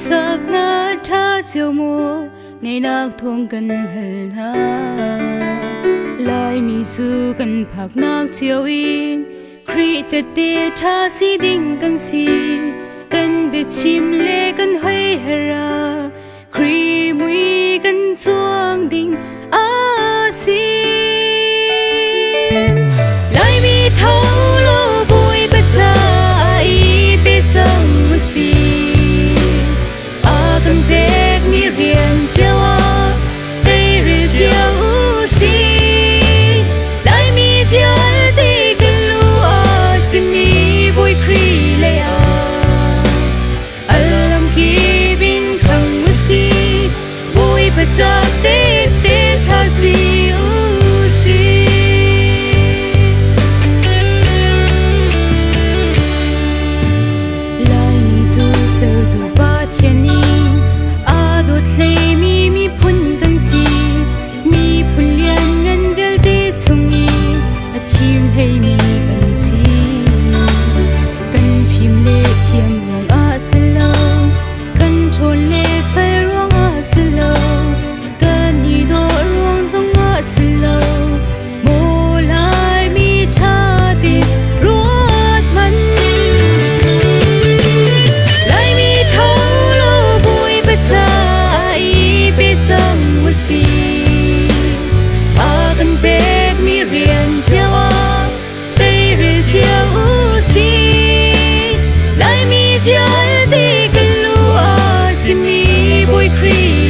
sắc na tha chiều mùa ngày nạc thuông cần hel na lai mi su cần phạc nạc chiều in kri te te tha si ding cần si cần be chim le cần hơi hera kri mui cần chuang ding a si lai mi thâu lo vui bất cha ai be chang mu si a cần be mi riêng chiều a tây ri chiều si lai mi vial te cần lu a si mi vui kri le a alam ki bin thang mu si vui bất cha te te tha si vial te kan lu a si mi boy kri